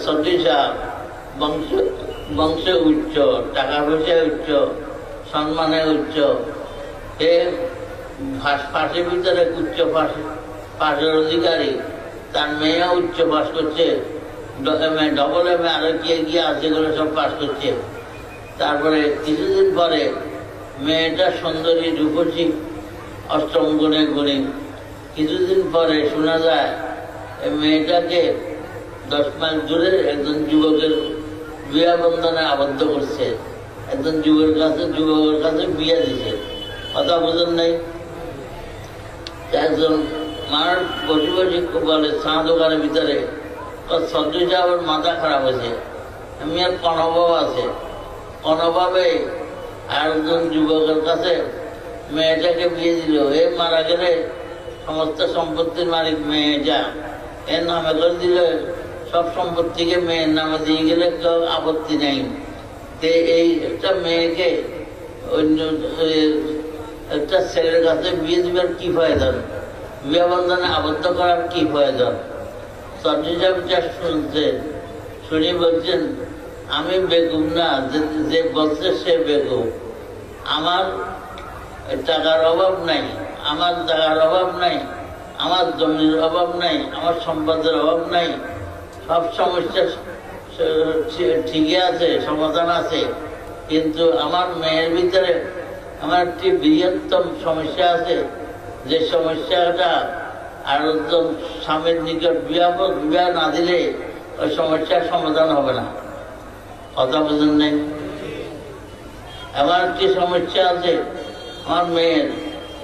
সর্দি সাহেব বংশে উচ্চ, টাকা পয়সায় উচ্চ, সম্মানে উচ্চ, এ ফাঁসির ভিতরে উচ্চ পাশের অধিকারী, তার মেয়ে উচ্চ পাস করছে, ডবল এম এ আরো গিয়ে আছে করে সব পাস করছে। তারপরে কিছুদিন পরে মেয়েটা সুন্দরী রূপসী, অষ্টম গুণে গুণী। কিছুদিন পরে শোনা যায় মেয়েটাকে 10 মাইল দূরে একজন যুবকের বিয়া বন্ধনে আবদ্ধ করছে, একজন যুবকের কাছে বিয়ে দিছে। কথা বোঝেন নাই? একজন মার বসে বসে বলে চা দোকানের ভিতরে, সর্দি সাহেবের মাথা খারাপ হয়েছে, আমি আর কনভাব আছে, কনভাবে আর একজন যুবকের কাছে মেয়েটাকে বিয়ে দিল। এ মারা গেলে সমস্ত সম্পত্তির মালিক মেয়ে যা, এর নামে করে দিলে সব সম্পত্তিকে মেয়ের নামে দিয়ে গেলে কেউ আপত্তি নেই। এই একটা মেয়েকে অন্য একটা ছেলের কাছে বিয়ে দিবার কি প্রয়োজন? বিয়ে বন্ধনে আবদ্ধ করার কি প্রয়োজন? সর্দি সাহেব যা শুনছেন, শুনি বলছেন আমি বেকুব না, যে বলছে সে বেকুব। আমার টাকার অভাব নাই, আমার জায়গার অভাব নাই, আমার জমির অভাব নাই, আমার সম্পদের অভাব নাই, সব সমস্যা ঠিকই আছে, সমাধান আছে। কিন্তু আমার মেয়ের ভিতরে আমার একটি বৃহত্তম সমস্যা আছে, যে সমস্যাটা আর একজন স্বামীর নিকট বিবাহ না দিলে ওই সমস্যার সমাধান হবে না। কথা বুঝেন নাই? আমার একটি সমস্যা আছে আমার মেয়ের,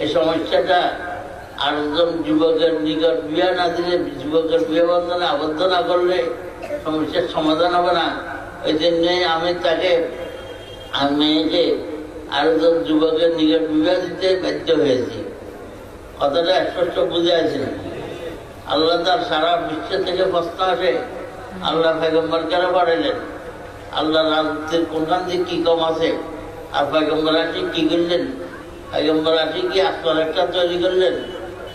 এই সমস্যাটা আর একজন যুবকের নিকট বিয়ে না দিলে, যুবকের বিয়ে বন্ধনে আবদ্ধ না করলে সমস্যার সমাধান হবে না। ওই জন্যই আমি মেয়েকে আর একজন যুবকের নিকট বিবাহ দিতে বাধ্য হয়েছি। কথাটা স্পষ্ট বুঝে আছে। আল্লাহ তার সারা বিশ্ব থেকে প্রশ্ন আসে, আল্লাহ পয়গম্বর কেন পাঠালেন? আল্লাহ রাজত্বের কোনখান থেকে কি কম আছে? আর পয়গম্বর আসি কি করলেন? পয়গম্বর আসি কি আসমান একটা তৈরি করলেন?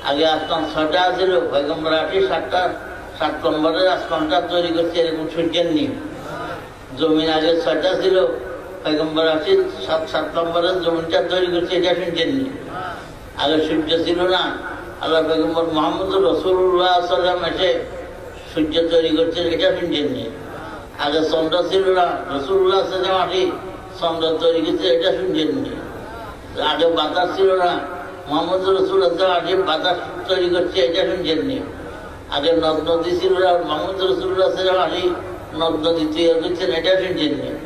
আগে আসমান 6টা আছিল, পয়গম্বর আসি 7 নম্বরের আসমানটা তৈরি করছে, এরকম সূর্যের নিয়ম। জমিন আগে 6টা ছিল, পয়গম্বর আসি 7 নম্বরের জমিনটা তৈরি করছে, এটা সূর্যের নিয়ম। আগে সূর্য ছিল না, আল্লাহ পয়গম্বর মুহাম্মদ রাসূলুল্লাহ সাল্লাল্লাহু আলাইহি ওয়াসাল্লাম এসে সূর্য তৈরি করছে, এটা সূর্যের নিয়ম। আগে চন্দ্র ছিল না, রাসূলুল্লাহ সাল্লাল্লাহু আলাইহি ওয়াসাল্লাম আসি চন্দ্র তৈরি করছে, এটা সূর্যের নিয়ম। আগে বাতাস ছিল না, মুহাম্মদ রাসূলুল্লাহ সাল্লাল্লাহু আলাইহি ওয়াসাল্লাম বাতাস তৈরি করছে, এটা সূর্যের নিয়ম। আগে নদ নদী ছিল না, মুহাম্মদ রাসূলুল্লাহ সাল্লাল্লাহু আলাইহি ওয়াসাল্লাম নদ নদী তৈরি করছেন, এটা সূর্যের নিয়ম।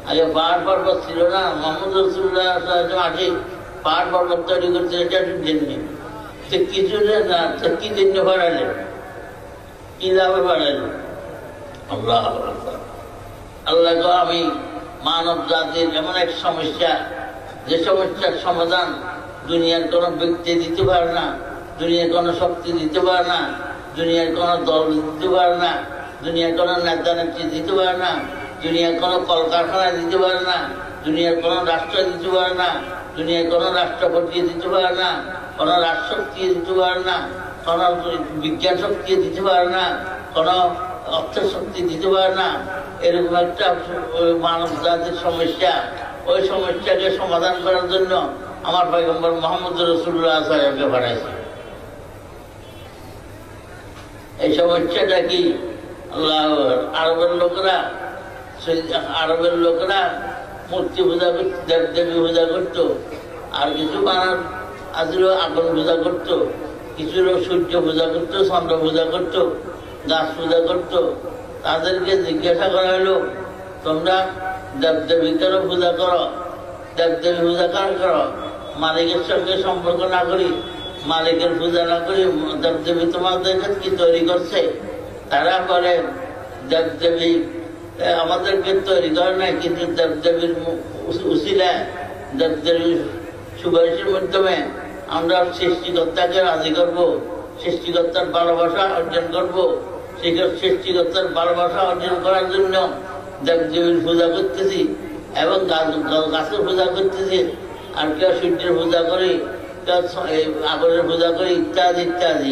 আগে পাহাড় পর্বত ছিল না, মুহাম্মদ রাসূলুল্লাহ সাল্লাল্লাহু আলাইহি ওয়াসাল্লাম আসি পাহাড় পর্বত তৈরি করছে, এটা সূর্যের নিয়ম। তো কিছু না, কি জন্য বাড়ালেন? কি লাভে বাড়ালেন? আল্লাহ আল্লাহ আমি মানব জাতির এমন এক সমস্যা, যে সমস্যার সমাধান দুনিয়ার কোনো ব্যক্তি দিতে পারে না, দুনিয়ার কোনো শক্তি দিতে পারে না, দুনিয়ার কোনো দল দিতে পারে না, দুনিয়ার কোনো নেতা নেত্রী দিতে পারে না, দুনিয়ার কোনো কলকারখানা দিতে পারে না, দুনিয়ার কোনো রাষ্ট্র দিতে পারে না, দুনিয়ার কোনো রাষ্ট্রপতি দিতে পারে না, কোনো রাজশক্তি দিতে পারে না, কোনো বিজ্ঞান শক্তি দিতে পারে না, কোনো অর্থ শক্তি দিতে পারে না। এরকম একটা মানব জাতির সমস্যা, ওই সমস্যাকে সমাধান করার জন্য আমার পয়গম্বর মুহাম্মদ রাসূলুল্লাহ সাল্লাল্লাহু আলাইহি ওয়াসাল্লামকে পাঠাইছে। এই সমস্যাটা কি? আল্লাহ আরবের লোকেরা মূর্তি পূজা করত, দেবদেবী পূজা করতো, আর কিছু বানার আসল আগুন পূজা করতো, কিছু লোক সূর্য পূজা করতো, চন্দ্র পূজা করতো, গাছ পূজা করতো। তাদেরকে জিজ্ঞাসা করা হলো, তোমরা দেবদেবী কেন পূজা করো? দেবদেবী পূজা কার করো? মালিকের সঙ্গে সম্পর্ক না করি, মালিকের পূজা না করি, দেবদেবী তোমাদেরকে কি তৈরি করছে? তারা বলে দেবদেবী আমাদেরকে তৈরি করে নাই, কিন্তু দেবদেবীর উসিলায়, দেবদেবীর সুপারিশের মাধ্যমে আমরা সৃষ্টিকর্তাকে রাজি করব, সৃষ্টিকর্তার ভালোবাসা অর্জন করব। সেই সৃষ্টিকর্তার ভালোবাসা অর্জন করার জন্য দেবদেবীর পূজা করতেছি এবং গাছের পূজা করতেছি, আর কেউ সূর্যের পূজা করি, কেউ আগুনের পূজা করি, ইত্যাদি ইত্যাদি।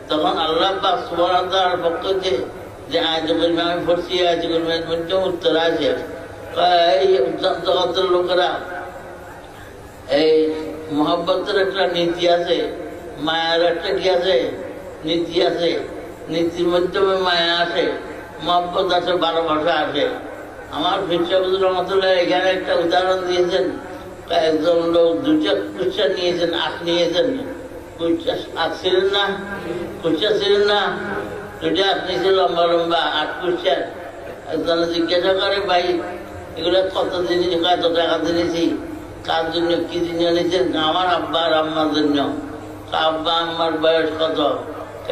তখন আল্লাহ পাক সুবহানাহু ওয়া তাআলার পক্ষ থেকে যে আয়াত করিমে আমি পড়ছি, আয়াত করিমের মধ্যে উত্তর আছে। এই জগতের লোকেরা এই মহব্বতের একটা নীতি আছে, মায়ার একটা কি আছে, নীতি আছে। নীতির মাধ্যমে মায়া আসে, মহব্বত আসে, ভালোবাসা আসে। আমার ফিরসাবুর রহমতুল্লাহ এখানে একটা উদাহরণ দিয়েছেন। একজন লোক দুটা কুচ্ছা নিয়েছেন, আখ নিয়েছেন, আখ ছিলেন না, কুচ্ছা ছিলেন না, দুটা আখ নিয়েছে লম্বা লম্বা 8 কুচ্ছা। একজন জিজ্ঞাসা করে, ভাই এগুলো কত জিনিস, কত টাকা দিয়েছি, কার জন্য কি জিনিস নিয়েছেন? আমার আব্বা আর আম্মার জন্য। আব্বা আম্মার বয়স কত?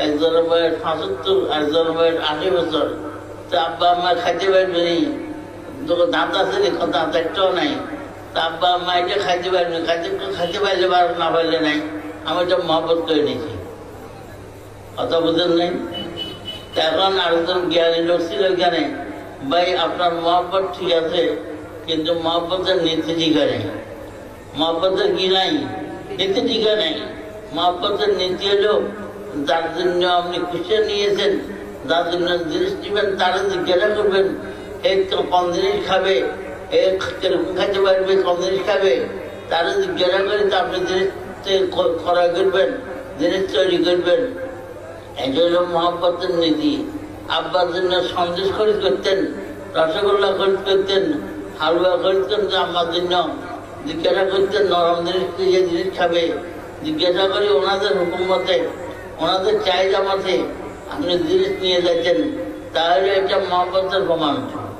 একজনের বয়স 75, একজনের বয়স 80 বছর। তো আব্বা আম্মা খাইতে পারবেনি, দাঁত আছে রে, দাঁত একটাও নাই। তা আব্বা আম্মা এটা খাইতে পারবেনি, খাইতে পারলে না পারলে নাই। আমি এটা মহব্বত করে নিয়েছি, কথা বুঝেন নাই? এখন আরেকজন জ্ঞানী লোক ছিল এখানে, ভাই আপনার মহব্বত ঠিক আছে, কিন্তু মহব্বতের নীতি টিকা নেই। মহব্বতের কি নাই? নীতি টিকা নেই। মহব্বতের নীতি হলো, যার জন্য আপনি খুশি নিয়েছেন, যার জন্য জিনিস নেবেন, তারা জিজ্ঞাসা করবেন এ কম জিনিস খাবে, এ কিরকম খাইতে পারবে, কম জিনিস খাবে, তারা জিজ্ঞাসা করে তো আপনি জিনিস ক্রয় করবেন, জিনিস তৈরি করবেন। এই জন্য মহব্বতের নীতি। আব্বার জন্য সন্দেশ খরিদ করতেন, রসগোল্লা খরিদ করতেন, হালুয়া খরিদ করতেন। আম্মার জন্য জিজ্ঞাসা করতেন নরম জিনিস যে জিনিস খাবে, জিজ্ঞাসা করে ওনাদের হুকুম মতে, ওনাদের চাহিদা মতে আপনি জিনিস নিয়ে যাচ্ছেন, তাহলে এটা মহব্বতের প্রমাণ।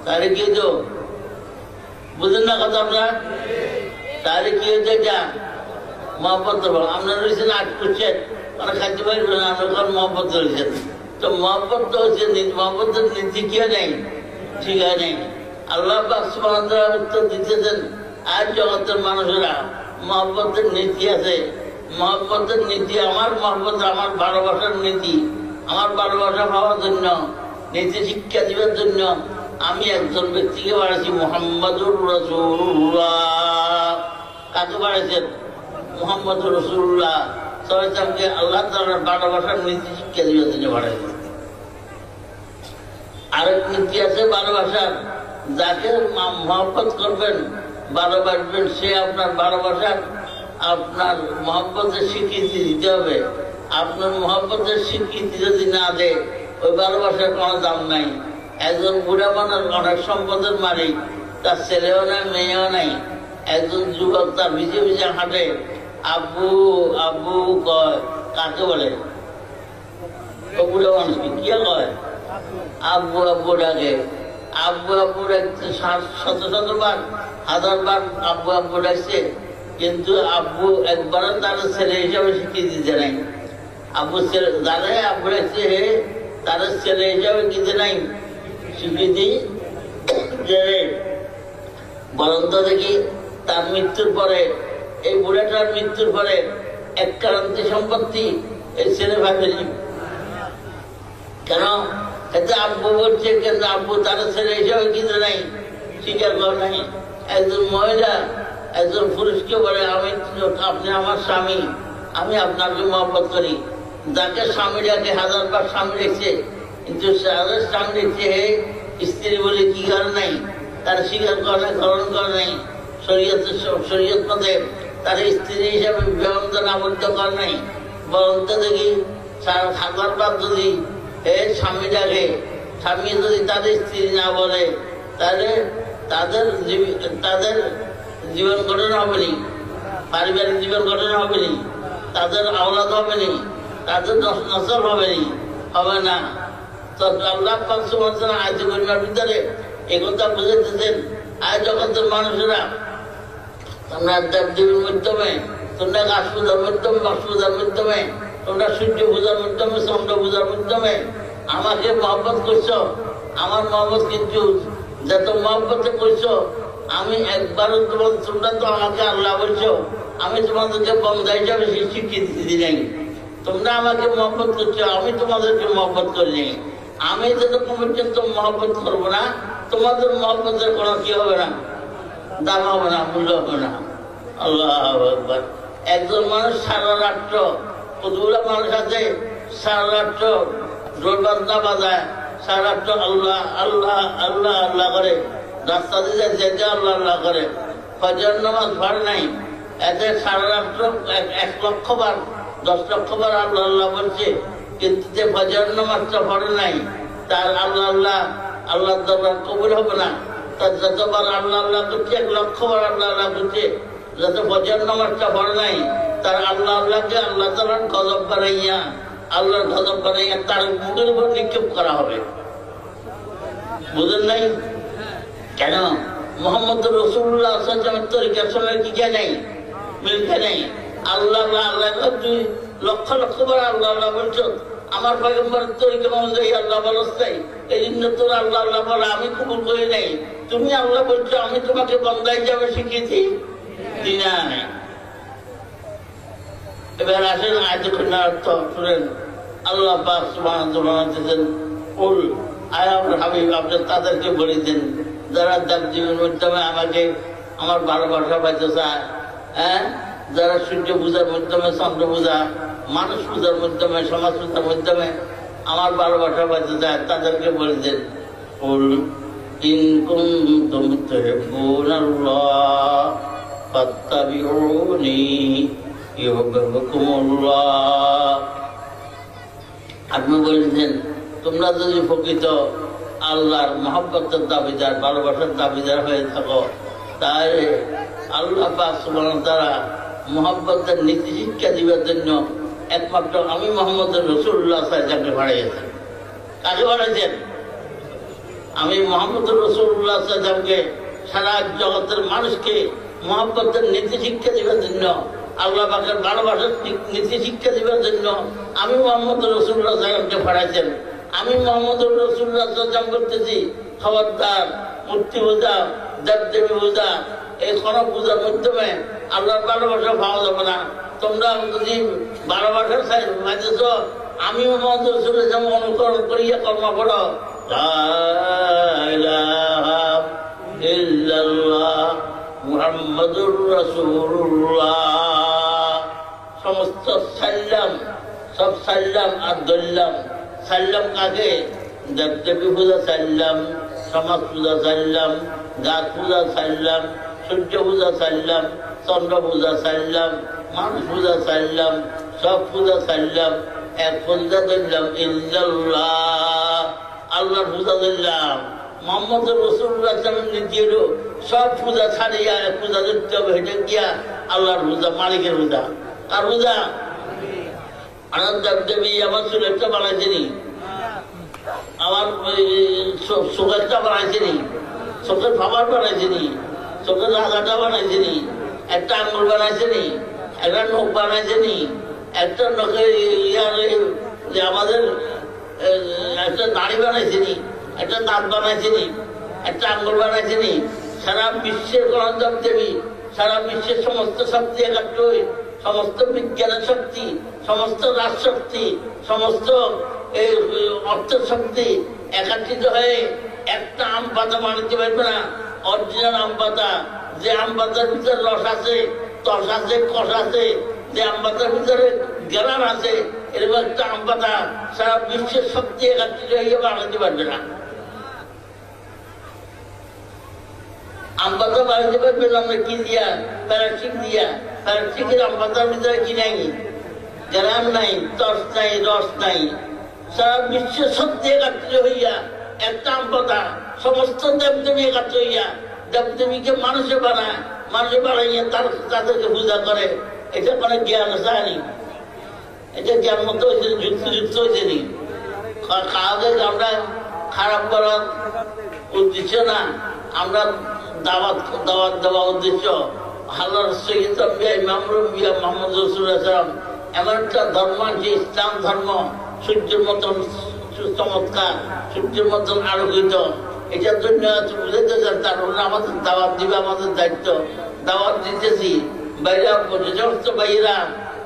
তাহলে কি হতো? বুঝলেন না কথা আপনার? তাহলে কি হতো? এটা মহব্বতের প্রমাণ। আপনারা রয়েছেন 8 করছেন, ওরা খাইতে পারবেন না, আপনার মহব্বত রয়েছেন। তো মহব্বত তো হচ্ছে, মহব্বতের নীতি কি নেই, ঠিক নেই। আল্লাহ পাক সুবহানাহু ওয়া তাআলা উত্তর দিতেছেন, আজ জগতের মানুষেরা মহব্বতের নীতি আছে। মহব্বতের নীতি আমার মহব্বত, আমার ভালোবাসার নীতি, আমার ভালোবাসা পাওয়ার জন্য, নীতি শিক্ষা দেওয়ার জন্য আমি একজন ব্যক্তিকে বাড়াইছি, মুহাম্মাদুর রাসূলুল্লাহ। কাকে বাড়াইছেন? মুহাম্মাদুর রাসূলুল্লাহ সাল্লাল্লাহু আলাইহি ওয়াসাল্লামকে আল্লাহ তাআলার ভালোবাসার নীতি শিক্ষা দেওয়ার জন্য বাড়াইছেন। আরেক নীতি আছে ভালোবাসার, যাকে মহব্বত করবেন, ভালোবাসবেন, সে আপনার ভালোবাসার, আপনার মহব্বতের স্বীকৃতি দিতে হবে। আপনার মহব্বতের স্বীকৃতি যদি না দেয়, ওই ভালোবাসার কোনো দাম নাই। একজন বুড়া মানুষ অনেক সম্পদের মালিক, তার ছেলেও নাই, মেয়েও নাই। একজন যুবক তার ভিজে ভিজে হাঁটে, আব্বু আব্বু কয়, কাকে বলে? ও বুড়া মানুষকে কি কয়? আব্বু আব্বু ডাকে। আব্বু আব্বু ডাকছে 100-100 1000 আব্বু আব্বু ডাকছে, কিন্তু আব্বু একবারও তার ছেলে হিসাবে স্বীকৃতি দিতে নাই। আব্বু ছেলে জানে আব্বু ডাকছে, হে তার ছেলে হিসাবে দিতে নাই স্বীকৃতি। বলুন তো দেখি, তার মৃত্যুর পরে, এই বুড়াটার মৃত্যুর পরে 1 ক্রান্তি সম্পত্তি এই ছেলে ভাবেনি কেন? এতে আব্বু বলছে, কিন্তু আব্বু তার ছেলে হিসাবে কিন্তু নাই, স্বীকার করে নাই। একজন মহিলা একজন পুরুষকে বলে, আপনি আমার স্বামী, আমি আপনাকে মহব্বত করি। যাকে স্বামী ডাকে 1000 বার স্বামী রেখেছে, কিন্তু স্বামী রেখেছে হে স্ত্রী বলে কি করে নাই, তার স্বীকার করে নাই, গ্রহণ করে নাই। শরীয়ত মতে তার স্ত্রী হিসাবে বিবাহ আবদ্ধ করে নাই। বলন্ত দেখি 1000 বার যদি হে স্বামী ডাকে, স্বামী যদি তাদের স্ত্রী না বলে, তাহলে তাদের জীবন ঘটনা হবে নি, পারিবারিক জীবন ঘটনা হবে নি, তাদের আওলাদ হবে নি, তাদের নসল হবে নি, হবে না। তো আল্লাহ পাক সুবহানাহু ওয়া তাআলা আয়াতুল কারিমার ভিতরে একথা বুঝাইতেছেন, আজ জগতের মানুষেরা তোমরা দেবদেবীর মাধ্যমে, তোমরা গাছ পূজার মাধ্যমে, বাস পূজার মাধ্যমে, তোমরা সূর্য পূজার মাধ্যমে, চন্দ্র পূজার মাধ্যমে আমাকে মহব্বত করছো। আমার মহব্বত কিন্তু যত মহব্বতে করছো, আমি একবারও তোমরা তো আমাকে আল্লাহ বলছো, আমি তোমাদেরকে বন্দা হিসাবে স্বীকৃতি দিই নাই। তোমরা আমাকে মহব্বত করছো, আমি তোমাদেরকে মহব্বত করিনি। আমি যতক্ষণ পর্যন্ত মহব্বত করবো না, তোমাদের মহব্বতের কোনো কি হবে না, দাম হবে না, মূল্য হবে না। আল্লাহু আকবার। একজন মানুষ সারা রাত্র, কতগুলো মানুষ আছে সারা রাত্র রোল বাজনা বাজায়, সারা রাত্র আল্লাহ আল্লাহ আল্লাহ আল্লাহ করে, রাস্তা দিয়ে যেতে আল্লাহ আল্লাহ করে, ফজর নামাজ পড়ে নাই, এতে সারা রাত্র 1 লক্ষ বার 10 লক্ষ বার আল্লাহ আল্লাহ বলছে, কিন্তু যে ফজর নামাজটা পড়ে নাই তার আল্লাহ আল্লাহ আল্লাহর দরবার কবুল হবে না। তার যতবার আল্লাহ আল্লাহ করছে 1 লক্ষ বার আল্লাহ আল্লাহ করছে, যত ফজর নামাজটা পড়ে নাই তার আল্লাহ আল্লাহকে আল্লাহ তাআলার গজব বানাইয়া আল্লাহর গজব বানাইয়া তার মুখের উপর নিক্ষেপ করা হবে। বুঝেন নাই কেন? মোহাম্মদ রাসূলুল্লাহ সাল্লাল্লাহু আলাইহি ওয়াসাল্লামের তরিকার সঙ্গে কি নেই, মিলতে নেই। আল্লাহ আল্লাহ তুই লক্ষ লক্ষ বার আল্লাহ আল্লাহ বলছো, আমার পয়গম্বরের তরিকা অনুযায়ী আল্লাহ বলছে, এই জন্য তোর আল্লাহ আল্লাহ বলে আমি কবুল করি নাই। তুমি আল্লাহ বলছো, আমি তোমাকে বন্দায় যাবে শিখিয়েছি দিনা নেই। এবার আসেন আয়াতুল অর্থ শুনেন। আল্লাহ পাক সুবহানাহু ওয়া তাআলা বলেন, কুল আয় আমার হাবিব, আপনি তাদেরকে বলে দেন যারা জীবনের মাধ্যমে আমাকে আমার ভালোবাসা পাইতে চায়, যারা সূর্য পূজার মাধ্যমে, চন্দ্র পূজা, মানুষ পূজার মাধ্যমে, সমাজ পূজার মাধ্যমে আমার ভালোবাসা পাইতে চায়, তাদেরকে বলে দেন কুল ইন কুনতুম তুহিব্বুনাল্লাহ ফাত্তাবিউনি ইউহিব্বুকুমুল্লাহ। আপনি বলেছেন তোমরা যদি প্রকৃত আল্লাহর মহব্বতের দাবিদার, ভালোবাসার দাবিদার হয়ে থাকো, তাহলে আল্লাহ পাক সুবহানাহু ওয়া তাআলা মহব্বতের নীতি শিক্ষা দিবার জন্য একমাত্র আমি মুহাম্মদ রাসূলুল্লাহ সাল্লাল্লাহু আলাইহি ওয়াসাল্লামকে পাঠিয়েছেন। কাকে পাঠিয়েছেন? আমি মুহাম্মদ রাসূলুল্লাহ সাল্লাল্লাহু আলাইহি ওয়াসাল্লামকে সারা জগতের মানুষকে মহব্বতের নীতি শিক্ষা দিবার জন্য, আল্লাহ পাকের ভালোবাসার নীতি শিক্ষা দিবার জন্য আমি মুহাম্মদ রাসূলুল্লাহ সাল্লাল্লাহু আলাইহি ওয়াসাল্লামকে পাঠাইছেন। আমি মুহাম্মদ রাসূলুল্লাহ সাল্লাল্লাহু আলাইহি ওয়াসাল্লাম করতেছি খবরদার মূর্তি পূজা, দেবদেবী পূজা, এই কোন পূজার মাধ্যমে আল্লাহর ভালোবাসা পাওয়া যাবে না। তোমরা যদি ভালোবাসার পাইতেছ, আমি মুহাম্মদ রাসূলুল্লাহ যেমন অনুকরণ করিয়া কর্ম করো, লা ইলাহা ইল্লাল্লাহ মুহাম্মাদুর রাসূলুল্লাহ। সমস্ত সাল্লাম, সব সাল্লাম আর দল্লাম। সাল্লাম কাকে? দেবদেবী পূজা সাল্লাম, সমাজ পূজা সাল্লাম, গাছ পূজা সাল্লাম, সূর্য পূজা সাল্লাম, চন্দ্র পূজা সাল্লাম, মানুষ পূজা সাল্লাম, সব পূজা সাল্লাম। এক পূজা দিলাম ইল্লাল্লাহ, আল্লাহর পূজা দিলাম। মুহাম্মদ রাসূলুল্লাহ সাল্লাল্লাহু আলাইহি ওয়াসাল্লাম নীতি হলো সব পূজা ছাড়িয়া এক পূজা দিতে হবে, এটা গিয়া আল্লাহর পূজা, মালিকের পূজা। আর পূজা আনন্দ দেবী আমার চুলেরটা বানাইছেনি, আমার চোখেরটা বানাইছেনি, চোখের ফাবার বানাইছেনি, চোখের আগাটা বানাইছেনি, একটা আঙুল বানাইছেনি, একটা নখ বানাইছেনি, একটা নখের আমাদের একটা দাড়ি বানাইছেনি, একটা দাঁত বানাইছেনি, একটা আঙুল বানাইছেনি। সারা বিশ্বের গণতন্ত্র দেবী, সারা বিশ্বের সমস্ত শক্তি একাত্রই, সমস্ত বিজ্ঞানের শক্তি, সমস্ত রাজশক্তি, সমস্ত অর্থ শক্তি একাত্রিত হয়ে একটা আম পাতা বানাতে পারবে না। অরিজিনাল আম পাতা, যে আম পাতার ভিতরে রস আছে, তস আছে, কষ আছে, যে আম পাতার ভিতরে গ্রান আছে, এরকম একটা আম পাতা সারা বিশ্বের শক্তি একাত্রিত হয়ে বানাতে পারবে না। আম পাতা বানাতে পারবে না আমরা কি দিয়া? প্লাস্টিক দিয়া। প্লাস্টিকের আম পাতার ভিতরে কি নাই? গ্রাম নাই, তস নাই, রস নাই। সারা বিশ্বের শক্তি একাত্রিত হইয়া একটা আম পাতা, সমস্ত দেবদেবী একাত্র হইয়া দেবদেবীকে মানুষে বানায়, মানুষে বানাইয়া তাদেরকে পূজা করে। এটা কোনো জ্ঞান চায়নি, এটা জ্ঞান মতো হয়েছে, যুক্ত হয়েছে নি। কাউকে আমরা খারাপ করার উদ্দেশ্য না, আমরা দাওয়াত দেওয়া উদ্দেশ্য। আল্লাহর সৈয়দ ইমাম রব্বিয়া মুহাম্মদ রাসূলুল্লাহ সাল্লাল্লাহু আলাইহি ওয়াসাল্লাম এমন একটা ধর্ম, যে ইসলাম ধর্ম সূর্যের মতন চমৎকার, সূর্যের মতন আলোকিত। এটার জন্য বুঝাইতে চান, তার আমাদের দাওয়াত দিবে, আমাদের দায়িত্ব। দাওয়াত দিতেছি, বাইরে সমস্ত বাইরা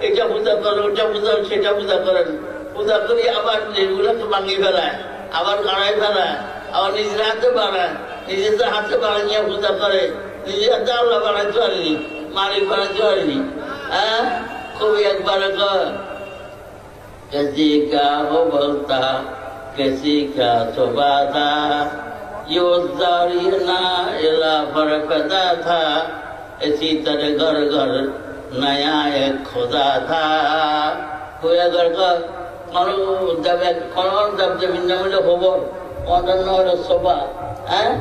এটা পূজা করেন, ওটা পূজা, সেটা পূজা করেন। পূজা করি আবার এগুলোকে ভাঙিয়ে ফেলায়, আবার গাড়াই ফেলায়, আবার নিজের হাতে বানায়, নিজেদের হাতে বানিয়ে পূজা করে। নিজের হাতে আল্লাহ বানাইতে পারেনি, মালিক বানাইতে পারেনি। হ্যাঁ, কবি একবারে কয়, किसी का वो बोलता किसी का सुबह था ये उस जारिना इला पर पैदा था इसी तरह घर घर नया एक खुदा था कोई अगर का जब जमीन मिले खबर অন্যান্য হলো সোফা হ্যাঁ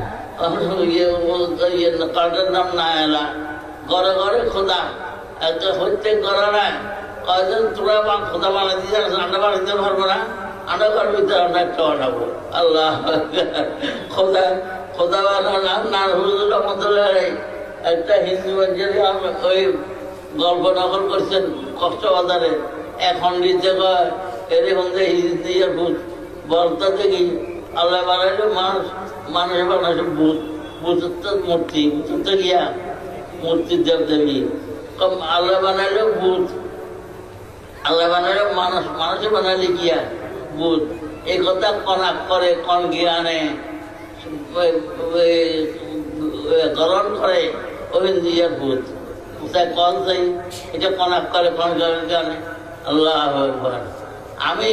কার্ডের নাম না এলা ঘরে ঘরে খোদা একটা হচ্ছে ঘরে না কয়জন তোরা খোদা বানা দিয়ে আন্ডা বানাইতে পারবো না আন্ডা ঘর ভিতরে আমরা একটা বানাবো আল্লাহ খোদা খোদা বানানো নাম না হুজুর রহমতুল্লাহ একটা হিন্দু ওই গল্প নকল করছেন কক্সবাজারে এখন দিতে কয় এরকম যে হিন্দির ভূত বলতে দেখি আল্লাহ বানাইলো মানুষ বানাইলো ভূত ভূতের তো মূর্তি ভূতের তো গিয়া মূর্তির দেবদেবী কম আল্লাহ বানাইলো ভূত আল্লাহ বানাইলো মানুষে বানাইলে গিয়া ভূত এই কথা কনাক করে কন জ্ঞানে গ্রহণ করে ওই নিজের ভূত কন যাই এটা কনাক করে কন জ্ঞানে আল্লাহ আমি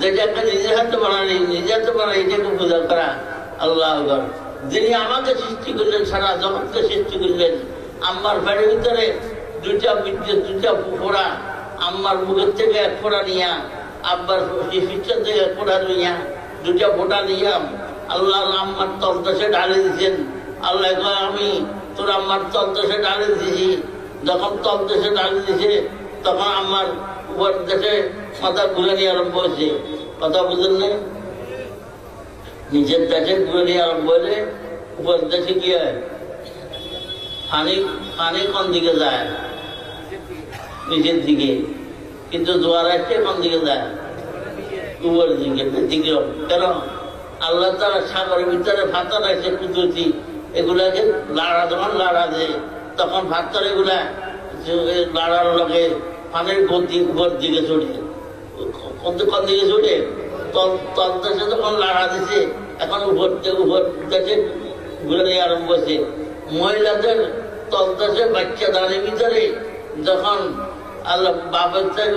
যেটাকে নিজের হাতে বানাই নিজের হাতে বানাই এটাকে পূজা করা আল্লাহ যিনি আমাকে সৃষ্টি করলেন সারা জগৎকে সৃষ্টি করলেন আমার বাড়ির ভিতরে দুইটা বিদ্যুৎ দুইটা ফোড়া আমার মুখের থেকে এক ফোড়া নিয়া আব্বার শিষ্যের থেকে এক ফোড়া নিয়া দুইটা ফোটা নিয়া আল্লাহ আমার তলদেশে ঢালে দিয়েছেন আল্লাহ আমি তোর আমার তলদেশে ঢালে দিয়েছি যখন তলদেশে ঢালে দিয়েছে তখন আমার উপর দেশে মাথা ঘুরানি আরম্ভ হয়েছে কথা বুঝলেন না নিজের দেশে ঘুরানি আরম্ভ হলে উপর দেশে কি হয় পানি কোন দিকে যায় নিচের দিকে কিন্তু জোয়ার আসছে কোন দিকে যায় উপর দিকে দিকে কেন আল্লাহ তারা সাগরের ভিতরে ফাতর আছে কুদরতি এগুলাকে লাড়া যখন লাড়া দেয় তখন ফাতর এগুলা লাড়ার লগে পানির গতি উপর দিকে ছুটে কোন দিকে ছুটে তলদেশে যখন লাড়া দিছে এখন উপর দেশে ঘুরে নিয়ে আরম্ভ হয়েছে মহিলাদের তলদেশে বাচ্চা দাঁড়িয়ে ভিতরে যখন আল্লাহ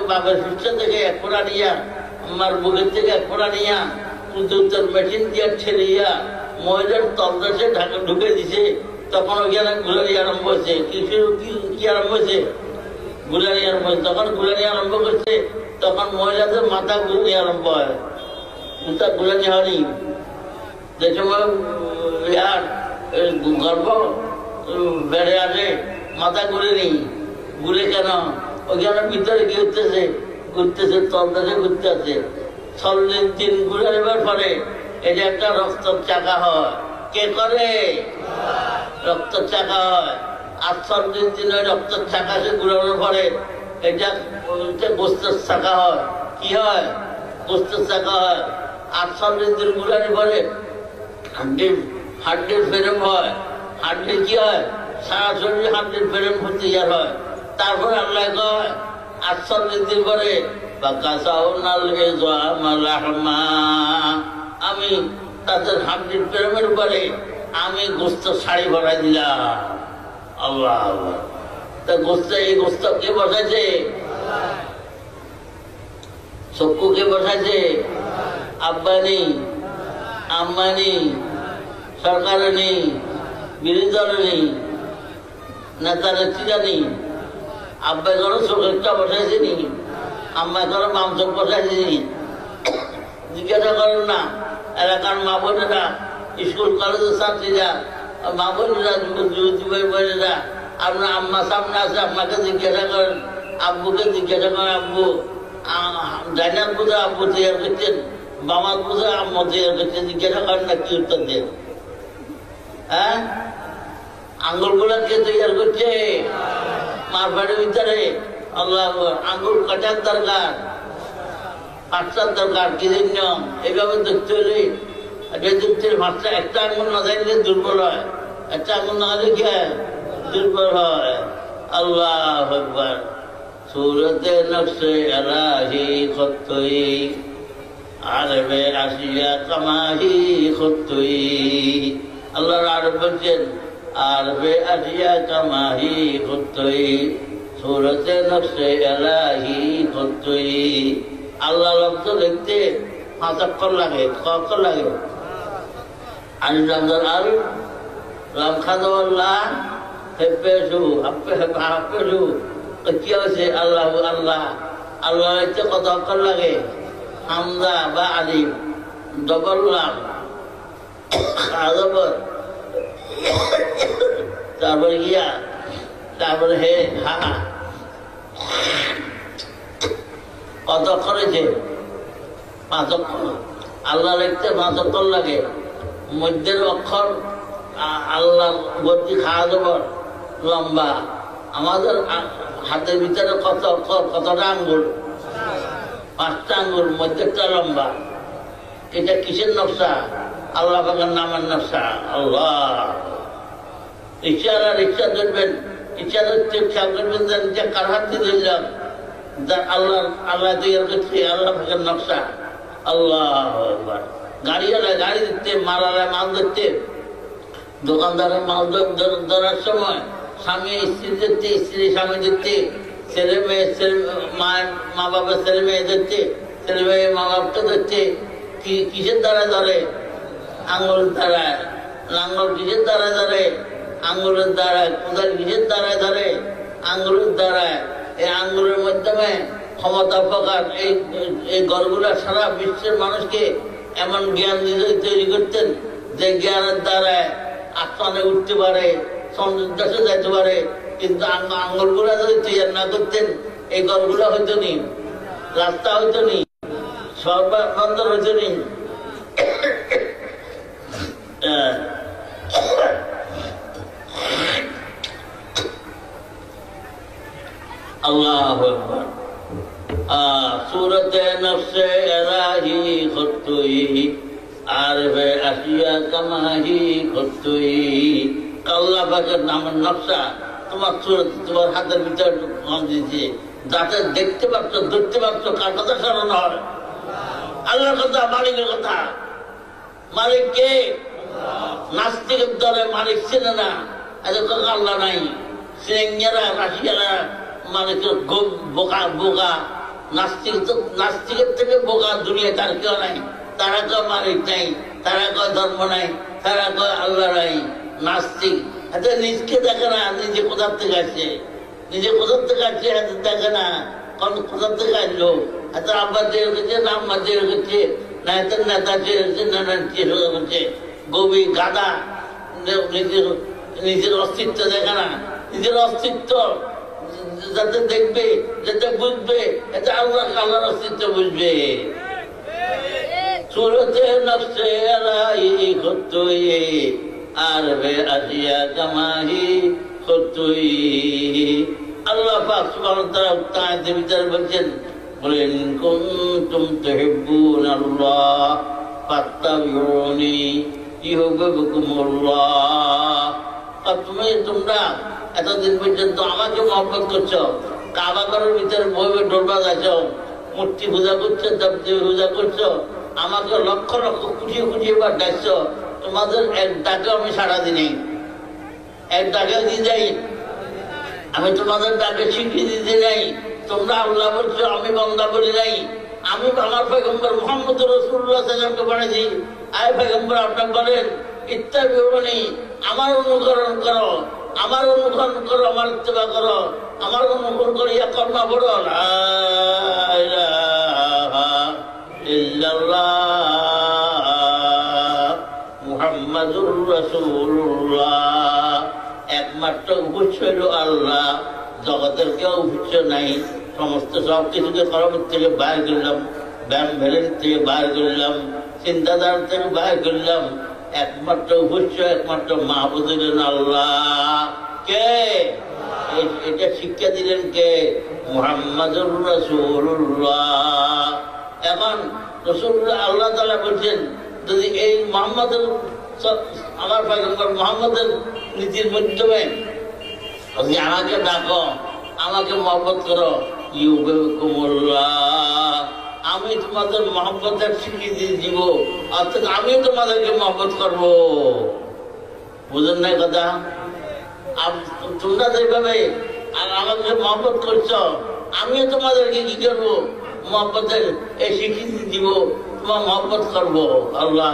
বাপের শিষ্য থেকে এক ফোড়া নিয়া আমার বুকের থেকে এক ফোড়া নিয়া উত্তর মেশিন দিয়ে ঠেলিয়া মহিলার তলদেশে ঢুকে দিছে তখন ওইখানে ঘুরানি আরম্ভ হয়েছে কি আরম্ভ হয়েছে ঘুরানি আরম্ভ হয়েছে তখন ঘুরানি আরম্ভ করছে তখন মহিলাদের মাথা ঘুরানি আরম্ভ হয় মাথা ঘুরানি হয়নি যে সময় গর্ভ বেড়ে আসে মাথা ঘুরে নি ঘুরে কেন ওইখানে ভিতরে কি ঘুরতেছে তলদেশে ঘুরতে আছে 40 দিন ঘুরে নেবার পরে এটা একটা রক্তের চাকা হয় কে করে রক্তের চাকা হয় 48 দিন ওই রক্তের চাকাকে ঘুরানোর পরে এটা গোস্তের চাকা হয় কি হয় গোস্তের চাকা হয় 48 দিন ঘুরানোর পরে হাড্ডির ফ্রেম হয় হাড্ডি কি হয় সারা শরীরে হাড্ডির ফ্রেম হতে হয় তারপরে আল্লাহ কয় 48 দিন পরে আমি তাদের হাড্ডির প্রেমের উপরে আমি গোস্ত শাড়ি ভরাই দিলাম আল্লাহ আল্লাহ তা গোস্ত এই গোস্ত কে বসাইছে চক্ষু কে বসাইছে আব্বানি আম্মানি সরকারে নেই বিরোধী দলে নেই নেতা নেত্রীরা নেই আব্বা করো চোখেরটা বসাইছে নি আম্মা করো মাংস বসাইছে নি জিজ্ঞাসা করেন না এলাকার মা বোনেরা স্কুল কলেজের ছাত্রীরা মা বোনেরা যুবক বোনেরা আপনার আম্মা সামনে আছে আম্মাকে জিজ্ঞাসা করেন আব্বুকে জিজ্ঞাসা করেন আব্বু ডাইনার পূজা আব্বু তৈরি করছেন বামার পূজা আম্মু তৈরি করছেন জিজ্ঞাসা করেন না কি উত্তর দেন হ্যাঁ আঙ্গুল গুলা কে তৈরি করছে মার বাড়ির ভিতরে আল্লাহ আঙ্গুল কাটার দরকার পাঁচটার দরকার কি জন্য এইভাবে দেখতে হলে দেখতে পাঁচটা একটা আঙ্গুল না থাকলে দুর্বল হয় একটা আঙ্গুল না হলে কি হয় দুর্বল হয় আল্লাহ আকবার সুরতে নকশে আলাহি খত্তই আরবে আসিয়া কামাহি খত্তই আল্লাহর আরব বলছেন আরবে আসিয়া কামাহি খত্তই সুরতে নকশে আলাহি খত্তই আল্লাহ লব্ধ লিখতে 5 অক্ষর লাগে, অক্ষর লাগে। আলিফ লাম রা আল, লাম খাজর লা, হেফেসু হাফেসু, কি হয়েছে? আল্লাহ আল্লাহ। আল্লাহ হচ্ছে কত অক্ষর লাগে? হামজা বা আলিফ, ডবল লাম, খাজবর, তারপরে গিয়া, তারপরে হে হা, কত অক্ষর হয়েছে? 5 অক্ষর। আল্লাহ লিখতে 5 অক্ষর লাগে। মধ্যের অক্ষর আল্লাহ ভর্তি খাওয়া যাবার লম্বা। আমাদের হাতের ভিতরে কত অক্ষর, কতটা আঙ্গুল? 5টা আঙ্গুল, মধ্যেরটা লম্বা। এটা কিসের নকশা? আল্লাহ পাকের নামের নকশা। আল্লাহ ইচ্ছারা রিক্সা ধরবেন, ইচ্ছা ধরতে খেয়াল করবেন যে কার হাত দিয়ে ধরলাম, আল্লাহ আল্লাহ তৈরি করছে, আল্লাহ পাকের নকশা। আল্লাহ গাড়িওয়ালা গাড়ি দিতে, মালালা মাল ধরতে, দোকানদারের মাল ধরার সময় স্বামী স্ত্রী ধরতে, স্ত্রী স্বামী ধরতে, ছেলে মেয়ে মা বাবা ছেলে মেয়ে ধরতে, ছেলে মেয়ে মা বাপকে ধরতে। কিসের দ্বারা ধরে? আঙ্গুল দ্বারা। লাঙ্গল কিসের দ্বারা ধরে? আঙ্গুলের দ্বারা। কোদাল কিসের দ্বারা ধরে? আঙ্গুলের দ্বারা। এই আঙ্গুলের মাধ্যমে ক্ষমতা প্রকার এই গড়গুলা সারা বিশ্বের মানুষকে এমন জ্ঞান তৈরি করতেন যে জ্ঞানের দ্বারা আসমানে উঠতে পারে, সমুদ্রে যাইতে পারে। কিন্তু আঙ্গুলগুলা যদি তৈরি না করতেন, এই গড়গুলা হইতো নি, রাস্তা হইতো নি, সর্বন্দর হইতো নি। আল্লাহু আকবার। सूरत नफ्से एलाही खुत्तुई आरफे आशिया कमाही खुत्तुई। আল্লাহ পাকের নামের নকশা তোমার সুরত, তোমার হাতের ভিতরে দিয়েছে, যাতে দেখতে পাচ্ছ, ধরতে পারছো। কার কথা স্মরণ হয়? আল্লাহর কথা, মালিকের কথা। মালিক কে? নাস্তিকের দলে মালিক চেনে না, এত আল্লাহ নাই। সিরিঙ্গারা রাশিয়ারা মালিকের বোকা বোকা। নাস্তিকের থেকে বোকা দুনিয়া তার কেউ নাই। তারা কয় মালিক নাই, তারা কয় ধর্ম নাই, তারা কয় আল্লাহ নাই। নাস্তিক এত নিজকে দেখে না, নিজে কোথার থেকে আসছে, নিজে কোথার থেকে আসছে এত দেখে না। কারণ কোথার থেকে আসলো? এত আব্বা চেয়ে রেখেছে, না আম্মা চেয়ে রেখেছে, না এত নেতা চেয়ে রেখেছে, না চেয়ে রেখেছে। গবি গাদা নিজের অস্তিত্ব দেখে না। নিজের অস্তিত্ব যাতে দেখবে, যাতে বুঝবে, এতে আল্লাহ আল্লাহর অস্তিত্ব বুঝবে। সুরতে নফসে এলাহি খুত্তুই আরবে আসিয়া কামাহি খুত্তুই। আল্লাহ পাক সুবহানাহু ওয়া তাআলা তাআয়াতের ভিতরে বলছেন, বলেন কুনতুম তুহিব্বুনাল্লাহ ফাত্তাবিউনি ইউহিব্বুকুমুল্লাহ। তোমরা এতদিন পর্যন্ত আমাকে মহব্বত করছো, কাবা ঘরের ভিতরে বইবে ডোরবাজ আছো, মূর্তি পূজা করছো, দেবদেবী পূজা করছো, আমাকে লক্ষ লক্ষ কুটিয়ে কুটিয়ে বার ডাকছো। তোমাদের এক ডাকে আমি সাড়া দিই নাই, এক ডাকে দিয়ে যাই। আমি তোমাদের ডাকে স্বীকৃতি দিতে নাই। তোমরা আল্লাহ বলছো, আমি বান্দা বলি নাই। আমি আমার পয়গম্বর মুহাম্মদ রাসূলুল্লাহ সাল্লাল্লাহু আলাইহি ওয়াসাল্লামকে বানিয়েছি। আয় পয়গম্বর, আপনার বলেন ইত্তাবিউনি, আমার অনুকরণ করো, আমার অনুকরণ করো, আমার ইত্তেবা করো, আমার অনুকরণ করে ইয়া কর্মা পড়ো, লা ইলাহা ইল্লাল্লাহ মুহাম্মাদুর রাসূলুল্লাহ। একমাত্র উপাস্য হইল আল্লাহ, জগতের কেউ উপাস্য নাই। সমস্ত সব কিছুকে কর্মের থেকে বাইর করলাম, ব্যায়াম ভেলের থেকে বাইর করলাম, চিন্তাধারা থেকে বাইর করলাম। একমাত্র উপাস্য, একমাত্র মাহবুদ হলেন আল্লাহ। কে? এটা শিক্ষা দিলেন কে? মুহাম্মাদুর রাসূলুল্লাহ। এখন রাসূলুল্লাহ আল্লাহ তাআলা বলছেন, যদি এই মুহাম্মাদের, আমার পয়গম্বর মুহাম্মাদের নীতির মাধ্যমে যদি আমাকে ডাকো, আমাকে মহব্বত করো, ইউহিব্বুকুমুল্লাহ, আমি তোমাদের মহব্বতের স্বীকৃতি দিব, অর্থাৎ আমি তোমাদেরকে মহব্বত করব। বুঝেন না কথা? তোমরা যেভাবে আমাকে মহব্বত করছো, আমিও তোমাদেরকে কি করবো? মহব্বতের এই স্বীকৃতি দিব। তোমার মহব্বত করবো। আল্লাহ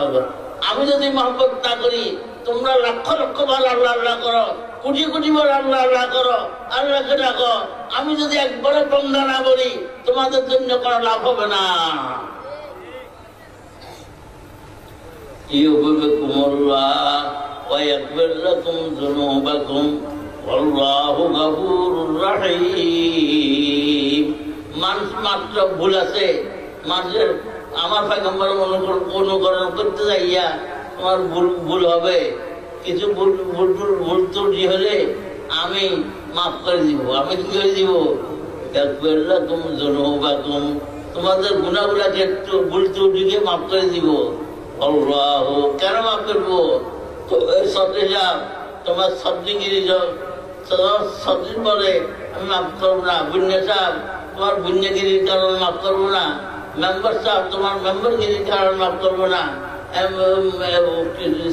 আমি যদি মহব্বত না করি, তোমরা লক্ষ লক্ষ বার আল্লাহ আল্লাহ করো, কোটি কোটি বার আল্লাহ আল্লাহ করো, আল্লাহকে ডাকো, আমি যদি একবারে বন্দা না বলি, তোমাদের জন্য কোনো লাভ হবে না। ইউহিব্বুকুমুল্লাহ ওয়া ইয়াগফির লাকুম যুনুবাকুম ওয়াল্লাহু গফুরুর রহিম। মানুষ মাত্র ভুল আছে, মানুষের আমার পয়গম্বর অনুকরণ করতে যাইয়া তোমার ভুল হবে, কিছু ভুল ত্রুটি হলে আমি মাফ করে দিব। আমি কি করে দিব? তোমাদের গুণাগুলাকে একটু ভুল ত্রুটিকে মাফ করে দিব। আল্লাহ কেন মাফ করবো? সবজি সাহেব তোমার সবজিগিরি সবজির পরে আমি মাফ করবো না। বুন্যা সাহেব তোমার বুন্যাগিরির কারণে মাফ করবো না। মেম্বার সাহেব তোমার মেম্বারগিরির কারণে মাফ করবো না।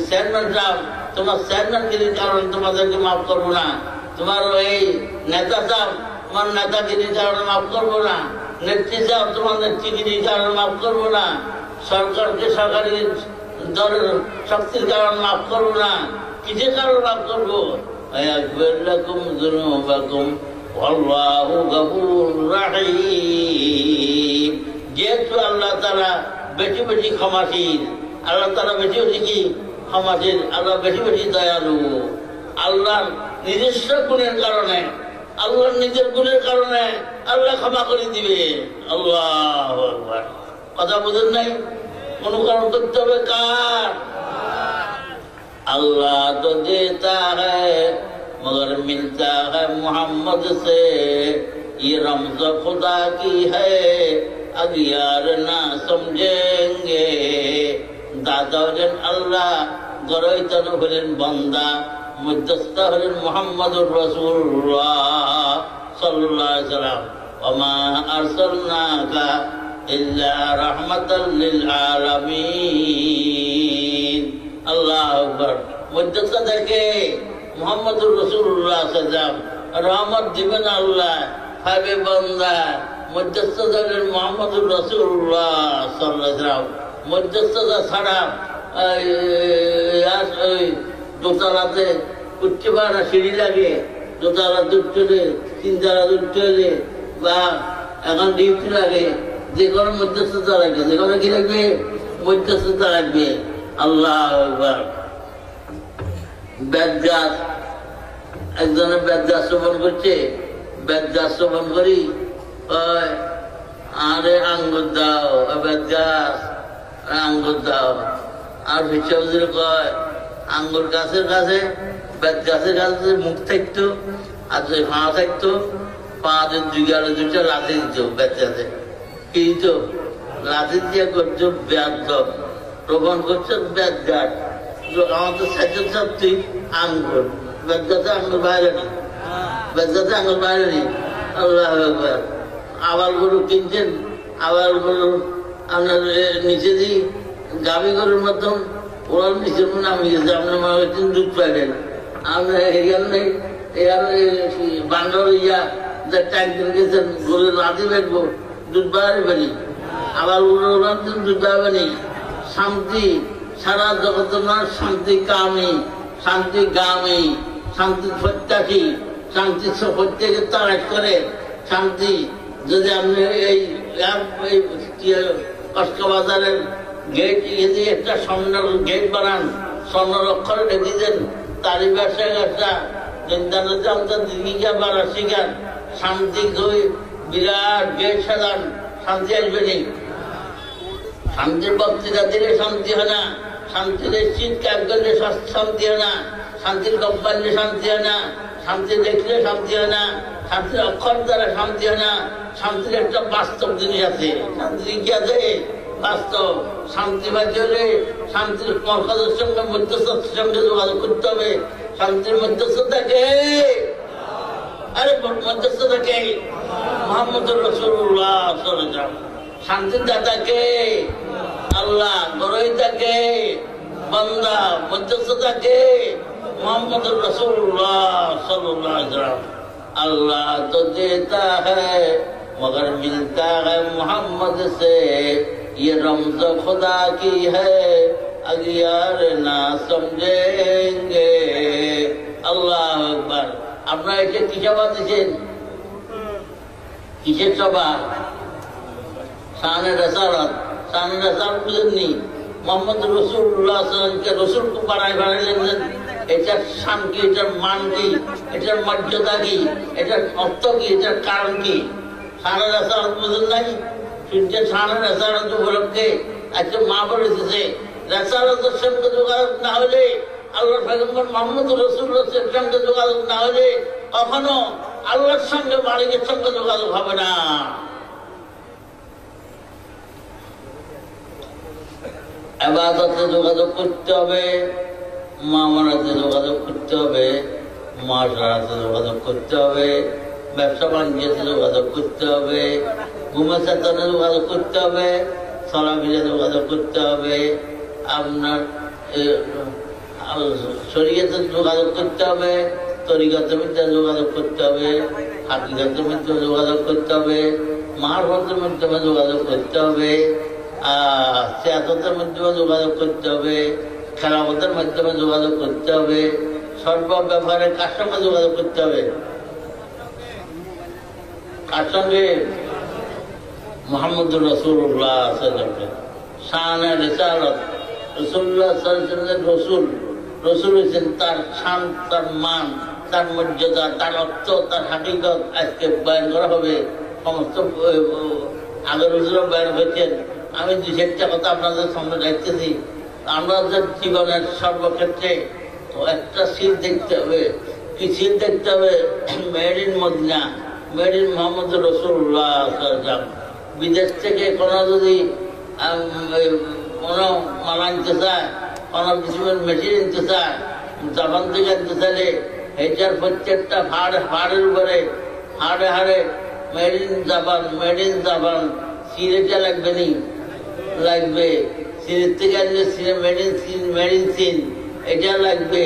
চেয়ারম্যান সাহেব তোমার চেয়ারম্যানগিরির কারণে তোমাদেরকে মাফ করবো না। তোমার এই নেতা সাহেব তোমার নেতাগিরির কারণে মাফ করবো না। নেত্রী সাহেব তোমার নেত্রীগিরির কারণে মাফ করবো না। সরকারকে সরকারি দলের শক্তির কারণে মাফ করবো না। কিসের কারণে মাফ করবো? যেহেতু আল্লাহ তাআলা বেশি বেশি ক্ষমাশীল, আল্লাহ তাআলা বেশি বেশি কি ক্ষমাশীল, আল্লাহ বেশি বেশি দয়ালু। আল্লাহর নিজস্ব গুণের কারণে, আল্লাহর নিজের গুণের কারণে আল্লাহ ক্ষমা করে দিবে। আল্লাহু আকবার। কথা বুঝেন নাই? অনুকরণ করতে হবে কার? अल्लाह तो देता है मगर मिलता है मोहम्मद से, ये रमज़ खुदा की है अगियार ना समझेंगे। दादा हলেন আল্লাহ, গরয়তন হলেন বান্দা, মুদ্দাস্তা হলেন মুহাম্মদুর রাসূলুল্লাহ সাল্লাল্লাহু আলাইহি ওয়াসাল্লাম। ওমা আরসালনাকা ইল্লা রাহমাতাল লিল আলামিন। আল্লাহু আকবার। মুদ্দাস্তা থেকে মুহাম্মদুর রাসূলুল্লাহ সাল্লাল্লাহু আলাইহি ওয়াসাল্লাম রহমত দিবেন আল্লাহ, পাবে বান্দা। মুদ্দাস্তা হলেন মুহাম্মদুর রাসূলুল্লাহ সাল্লাল্লাহু আলাইহি ওয়াসাল্লাম। মুদ্দাস্তা ছাড়া দোতলাতে উঠতে পারে না, সিঁড়ি লাগে। দোতলা উঠতে হলে, তিনতলা উঠতে হলে বা এখন ডিউটি লাগে, যে কোনো মধ্যস্থতা লাগবে, যে কোনো কি লাগবে? মধ্যস্থতা লাগবে। আল্লাহ আকবার। বেদ গাছ, একজনে বেদ গাছ রোপণ করছে, বেদ গাছ রোপণ করি, আরে আঙ্গুর দাও, বেদ গাছ আঙ্গুর দাও। আর ভিক্ষা কয় আঙ্গুর গাছের কাছে, বেদ গাছের কাছে মুখ থাকতো, আর যদি পা থাকতো, পাঁচ দুই গালে দুইটা লাঠি দিত। বেদ গাছে কি দিত? লাঠি দিয়ে করছো বেদ রোপণ করছে বেদ গাছ। আমাদের সাইকেল সত্যি আঙ্গুর, বেদ গাছে আঙ্গুর বাইরে নেই, বেদ গাছে আঙ্গুর বাইরে নেই। আল্লাহ আকবার। আবার গরু কিনছেন, আবার গরু আপনার নিচে দিই গাভী গরুর মতন ওরা নিচে নামি গেছে। আপনার মনে হচ্ছেন দুধ পাইলেন, আপনার এখান নেই বান্দর ইয়া ট্যাঙ্ক গেছেন, গরুর রাতে বেরবো, দুধ বাড়াতে পারি। আবার ওরা দুধ বাড়াবে নেই। শান্তি সারা জগতের মানুষ শান্তি কামী, শান্তি গামী, শান্তির প্রত্যাশী, শান্তির প্রত্যেকে তালাশ করে শান্তি। যদি আপনি এই কষ্টবাজারের গেট দিয়ে একটা স্বর্ণের গেট বানান, স্বর্ণের অক্ষরে রেখে দেন, তারই ব্যবসায় একটা দিদিকা বাড়া শিখান, শান্তি বিরাট গেট সাজান, শান্তি আসবে নেই। শান্তির বক্তৃতা দিলে শান্তি হয় না, শান্তির চিৎকার করলে শান্তি হয় না, শান্তির গপ্পালে শান্তি হয় না, শান্তি দেখলে শান্তি হয় না, শান্তির অক্ষর দ্বারা শান্তি হয় না। শান্তির একটা বাস্তব জিনিস আছে। শান্তি কি আছে? বাস্তব। শান্তি পাইতে হলে শান্তির মর্যাদার সঙ্গে মধ্যস্থতার সঙ্গে যোগাযোগ করতে হবে। শান্তির মধ্যস্থতাকে, আরে মধ্যস্থতাকে মুহাম্মদুর রাসূলুল্লাহ সাল্লাল্লাহু আলাইহি ওয়াসাল্লাম। শান্তির দাতাকে আল্লাহ, গরয়তাকে বান্দা, মধ্যস্থতাকে মুহাম্মদুর রাসূলুল্লাহ সাল্লাল্লাহু আলাইহি ওয়াসাল্লাম। अल्लाह तो देता है मगर मिलता है मोहम्मद से, ये रमज़ खुदा की है अगियार ना समझेंगे। আল্লাহু আকবার। আপনারা এটা কি সভা দিচ্ছেন? কিসের সভা? শানে রাসালাত। শানে রাসালাত বুঝেননি? মোহাম্মদ রাসূলুল্লাহ সাল্লাল্লাহু রসুলকে বানাইলেন। এটার শান কি, এটার মান কি, এটার মর্যাদা কি, এটার অর্থ কি, এটার কারণ কি? শানে রাসালাত বুঝেন নাই? শুনছেন শানে রাসালাত উপলক্ষে একটা মা বলেছে রাসালাতের সঙ্গে যোগাযোগ না হলে, আল্লাহর পয়গম্বর মুহাম্মদ রাসূলুল্লাহর সঙ্গে যোগাযোগ না হলে কখনো আল্লাহর সঙ্গে মালিকের সঙ্গে যোগাযোগ হবে না। ইবাদতে যোগাযোগ করতে হবে, মামলাতে যোগাযোগ করতে হবে, মাশরাতে যোগাযোগ করতে হবে, ব্যবসা বাণিজ্যতে যোগাযোগ করতে হবে, ঘুমাচাতনে যোগাযোগ করতে হবে, চলাফেরা যোগাযোগ করতে হবে, আপনার শরীয়তে যোগাযোগ করতে হবে, তরিকাতের মধ্যে যোগাযোগ করতে হবে, হাকিকাতের মধ্যে যোগাযোগ করতে হবে, মারফতের মাধ্যমে যোগাযোগ করতে হবে, সিয়াসতের মাধ্যমে যোগাযোগ করতে হবে, খেলাফতের মাধ্যমে যোগাযোগ করতে হবে, সর্ব ব্যাপারে কার সঙ্গে যোগাযোগ করতে হবে? কার সঙ্গে? মুহাম্মদুর রাসূলুল্লাহ সাল্লাল্লাহু আলাইহি ওয়াসাল্লাম। শানে রিসালাত। রাসূলুল্লাহ সাল্লাল্লাহু আলাইহি ওয়াসাল্লাম রসুল। রসুল হচ্ছেন তার শান, তার মান, তার মর্যাদা, তার অর্থ, তার হাকিকত আজকে বয়ান করা হবে। সমস্ত আগের রসুলও বয়ান হয়েছেন। আমি দু চারটা কথা আপনাদের সামনে রাখতেছি। আমাদের জীবনের সর্বক্ষেত্রে একটা সিল দেখতে হবে। কি সিল দেখতে হবে? Made in Medina, made in Mohammad রাসূলুল্লাহ সাল্লাল্লাহু আলাইহি ওয়াসাল্লাম। বিদেশ থেকে কোনো যদি কোনো মাল আনতে চায়, কোনো কিছু মেশিন আনতে চায়, জাপান থেকে আনতে চাইলে এটার প্রত্যেকটা হাড়ের উপরে হাড়ে হাড়ে made in Japan, made in Japan. সিলেটা লাগবে নি? লাগবে। সিলেট থেকে আনলে মেড ইন চীন, মেড ইন চীন এটা লাগবে।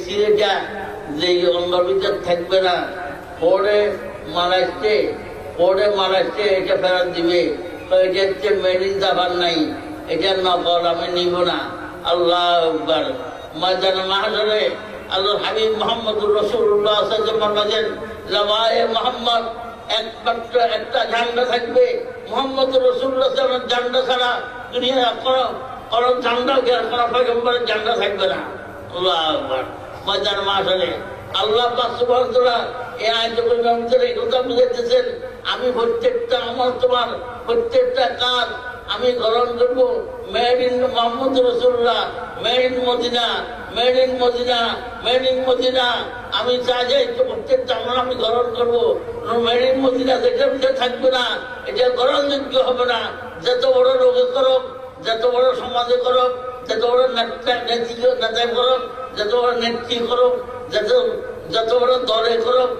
সিলেটা যে অঙ্গের ভিতর থাকবে না, পরে মালাইছে এটা ফেরত দিবে। এটা হচ্ছে মেড ইন জাপান নাই, এটা নকল, আমি নিব না। আল্লাহু আকবার। ময়দানে মাহশরে আল্লাহর হাবিব মুহাম্মদুর রাসূলুল্লাহ সাল্লাল্লাহু আলাইহি ওয়াসাল্লাম লাওয়ায়ে মুহাম্মদ একমাত্র একটা ঝান্ডা থাকবে। মুহাম্মদুর রাসূলুল্লাহ সাল্লাল্লাহু আলাইহি ওয়াসাল্লামের ঝান্ডা ছাড়া দুনিয়ার কোনো ঝান্ডা, কোনো পয়গম্বরের ঝান্ডা থাকবে না। আল্লাহু আকবার। ময়দানে মাহশরে আল্লাহ পাক সুবহানাহু ওয়া তাআলা এই আয়াতুল কারীমের ভিতরে এই কথা বুঝাইতেছেন, আমি প্রত্যেকটা আমল, তোমার প্রত্যেকটা কাজ আমি গ্রহণ করবো। মেড ইন মুহাম্মদ রাসূলুল্লাহ, made in Medina, made in Medina, made in Medina. আমি চাই যে প্রত্যেকটা আমল আমি গ্রহণ করবো। মেড ইন মদিনা যেটার ভিতরে থাকবে না, এটা গ্রহণযোগ্য হবে না। যত বড় লোকে করুক, যত বড় সমাজে করুক, যত বড় নেতায় করুক, যত বড় নেত্রী করুক, যত বড় দলে করুক,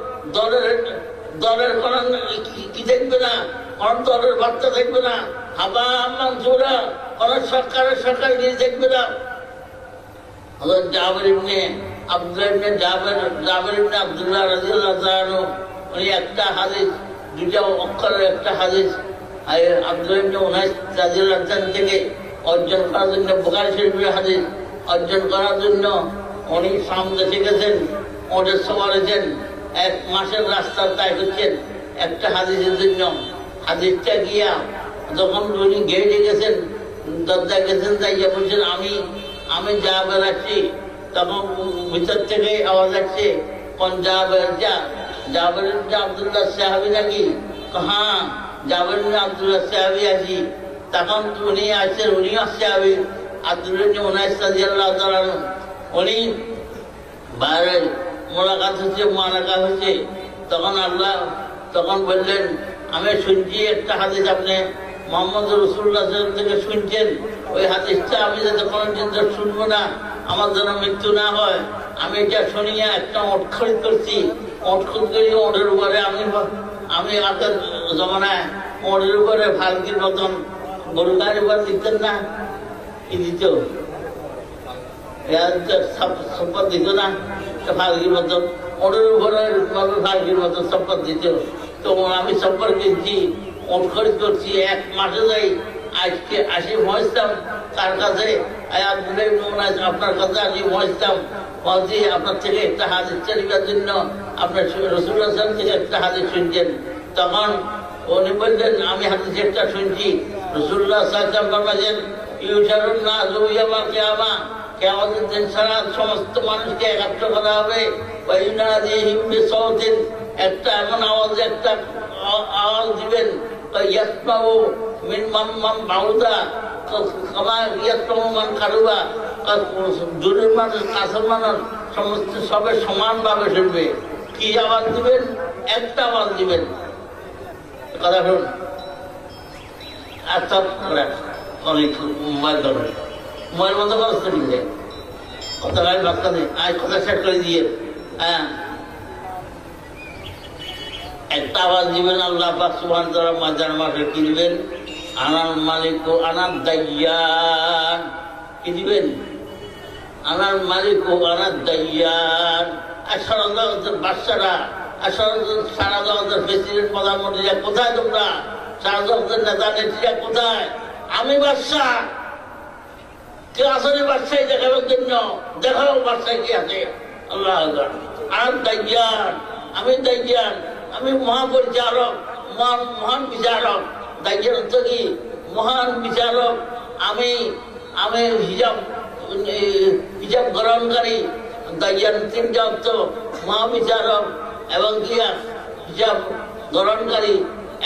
দলের কোন কি দেখবে না, কোন দলের বার্তা দেখবে না। হাবা মানসুরা কোন সরকারের দেখবে না। জাবের ইবনে আব্দুল্লাহ রাদিয়াল্লাহু তাআলা উনি একটা হাদিস, দুইটা অক্ষরের একটা হাদিস আব্দুল্লাহ ইবনে উনাইস রাদিয়াল্লাহু তাআলা থেকে অর্জন করার জন্য, বুখারী শরীফের হাদিস অর্জন করার জন্য উনি শাম দেশে গেছেন, ওদের সবারেছেন। 1 মাসের রাস্তা তাই হচ্ছেন একটা হাদিসের জন্য। হাদিসটা গিয়া যখন উনি গেটে গেছেন, দরজা গেছেন, যাইয়া বলছেন আমি যা বেড়াচ্ছি, তখন ভিতর থেকে আওয়াজ আসছে, কোন যা বেড়া? জাবের আব্দুল্লাহ সাহাবী নাকি? হ্যাঁ, জাবের আব্দুল্লাহ সাহাবী আছি। তখন উনি আসছেন, উনিও সাহাবী আব্দুল্লাহ উনাইস রাদিয়াল্লাহু তাআলা। উনি বাইরে মোলাকাত হচ্ছে। তখন বললেন, আমি শুনছি একটা হাদিস আপনি মুহাম্মদ রাসূলুল্লাহ সাল্লাল্লাহু আলাইহি ওয়াসাল্লাম থেকে শুনছেন। ওই হাদিসটা আমি যাতে কোনোদিন শুনবো না, আমার যেন মৃত্যু না হয়। আমি এটা শুনিয়া একটা অটখড়ি করছি। অটখড় করি ওটের উপরে আমি আগের জমানায় ওটের উপরে ফালকির মতন গরু গাড়ির উপর দিতেন না, কি দিত? সম্পদ দিত না, ফালকির মতন ওটের উপরে ফালকির মতন সম্পদ দিত। তো আমি সম্পদ কিনছি, ওট খরিদ করছি, 1 মাসে যাই, আজকে আসি পৌঁছতাম তার কাছে, আপনার কাছে আসি পৌঁছতাম, বলছি আপনার থেকে একটা হাদিস শরীফের জন্য আপনার রাসূলুল্লাহ সাল্লাল্লাহু আলাইহি ওয়াসাল্লাম থেকে একটা হাদিস শুনছেন। তখন উনি বললেন আমি হাদিস একটা শুনছি, রাসূলুল্লাহ সাল্লাল্লাহু আলাইহি ওয়াসাল্লাম বলেছেন ইউশারুন নাসু ইয়াওমাল কিয়ামা, কিয়ামতের দিন সারা সমস্ত মানুষকে একত্র করা হবে, ওয়া ইউনাদিহিম বিসাউতিন, একটা এমন আওয়াজ, একটা আওয়াজ দিবেন, ইয়াসমাউ মিন মান বাউদা কামা ইয়াসমাউ মান কারুবা, দূরের মানুষ কাছের মানুষ সমস্ত সবে সমানভাবে শুনবে। কি আওয়াজ দিবেন? একটা আওয়াজ দিবেন। কথা শুন, আচ্ছা অনেক মোবাইল ধরবে, মোবাইল বন্ধ করতে দিলে কথা গাড়ি বাচ্চা নেই, আজ কথা সেট করে দিয়ে, হ্যাঁ একটা আওয়াজ দিবেন। আল্লাহ পাক সুবহানাহু ওয়া তাআলা মাজার মাঠে কি দিবেন? আনাল মালিক ও আনাদ দাইয়ান। কি দিবেন? আনাল মালিক ও আনাদ দাইয়ান। আর সারা জগতের বাদশারা, আর সারা জগতের প্রেসিডেন্ট, প্রধানমন্ত্রীরা কোথায়? তোমরা সারা জগতের নেতা নেত্রীরা কোথায়? আমি বাদশাহ। কে আসলে বাদশাহী দেখানোর জন্য? দেখাও বাদশাহী কি আছে। আল্লাহ আনাদ দাইয়ান, আমি দাইয়ান, আমি মহাপরিচারক, মহান বিচারক। দায়িত্বের অর্থ কি? মহান বিচারক। আমি হিসাব গ্রহণকারী। দায়িত্বের 3টা অর্থ, মহাবিচারক এবং কি হিসাব গ্রহণকারী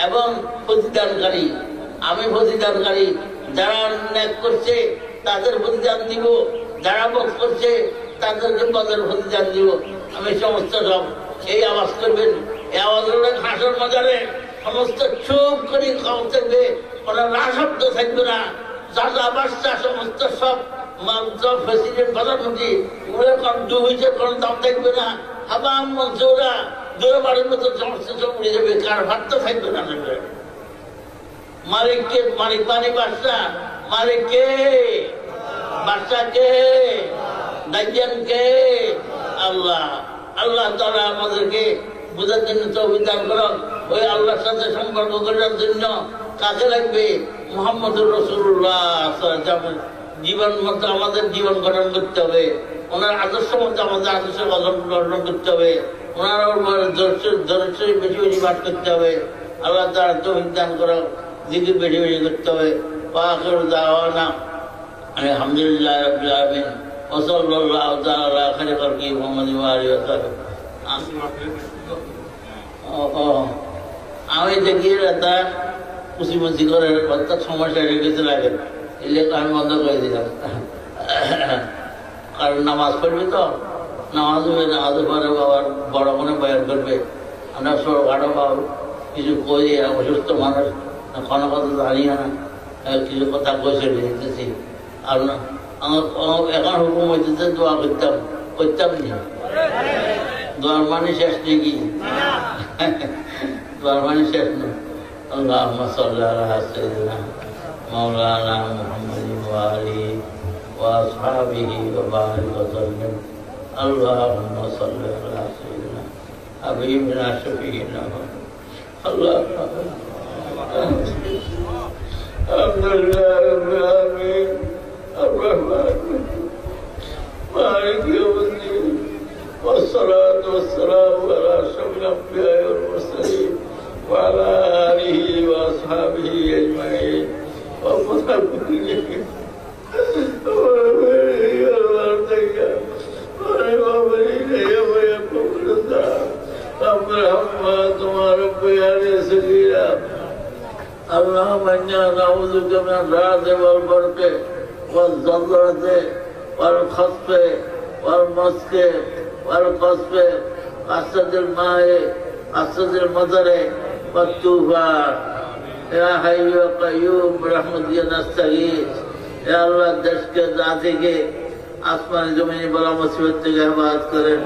এবং প্রতিদানকারী। আমি প্রতিদানকারী, যারা ন্যায় করছে তাদের প্রতিদান দিব, যারা বধ করছে তাদেরকে বধের প্রতিদান দিব। আমি সমস্ত সব এই আওয়াজ করবেন। এই আওয়াজ হলে হাসর মজারে সমস্ত চুপ করে খাওয়া থাকবে, কোনো রাশব্দ থাকবে না। যারা বাচ্চা সমস্ত সব প্রেসিডেন্ট, প্রধানমন্ত্রী ওগুলো কোন ডুবিছে, কোনো দাম থাকবে না। হাবাম মঞ্চুরা দূরে বাড়ির মতো সমস্ত সব উড়ে যাবে, কার ভাতটা থাকবে না। মালিককে, মালিক মানে বাচ্চা, মালিককে, বাচ্চাকে, দাইয়ানকে আল্লাহ। আল্লাহ তাআলা আমাদেরকে বুঝার জন্য তৌফিক দান করুন। ওই আল্লাহর সাথে সম্পর্ক করার জন্য কাজে লাগবে মুহাম্মদুর রাসূলুল্লাহ সাল্লাল্লাহু আলাইহি ওয়াসাল্লাম। জীবন মতো আমাদের জীবন গঠন করতে হবে, ওনার আদর্শ মতো আমাদের আদর্শ গঠন করতে হবে, ওনার বেশি বেশি পাঠ করতে হবে। আল্লাহ তাআলা তৌফিক দান করুন, জিকির বেশি বেশি করতে হবে। ওয়া আখিরু দাওয়ানা আলহামদুলিল্লাহি রাব্বিল আলামিন ওয়া সাল্লাল্লাহু তাআলা আলা খায়রি খালকি মুহাম্মাদিন ওয়া আলিহি ওয়া সাহবিহি। আমি দেখি এটা কুচিমুচি করে অর্থাৎ সমস্যা হয়ে গেছে লাগে, এলে আমি বন্ধ করে দিলাম। কারণ নামাজ পড়বে তো, নামাজ হবে, নামাজের পরে বাবার বড় মনে বয়ান করবে। আমরা ছোটখাটো বাবু কিছু কই, অসুস্থ মানুষ, কোনো কথা জানি না, কিছু কথা কইছে দিতেছি। আর এখন হুকুম হইতেছে দোয়া করতাম, করতাম না। দোয়ার মানে শেষ নাকি? দোয়ার মানে শেষ না। আল্লাহুম্মা সাল্লি আলা সাইয়্যিদিনা মাওলানা মুহাম্মাদিন ওয়া আলিহি ওয়া আসহাবিহি ওয়া বারিক ওয়া সাল্লিম। আল্লাহুম্মা সাল্লি আলা সাইয়্যিদিনা হাবিবিনা শাফিঈনা আলহামদুলিল্লাহি রাব্বিল আলামিন আর-রাহমানির রাহিম মালিকি ইয়াউমিদ্দিন والصلاة والسلام على أشرف الأنبياء والمرسلين وعلى آله وأصحابه أجمعين اللهم إنا نعوذ بك من الرعد والبرق والزلزلة والخسف والمسك والقصف قصد الماء قصد المطر والطوفان يا حي يا قيوم برحمتك نستغيث يا الله দেশ কে জাতি কে আসমান জমিনে বলা মুসিবত থেকে হেফাজত করেন,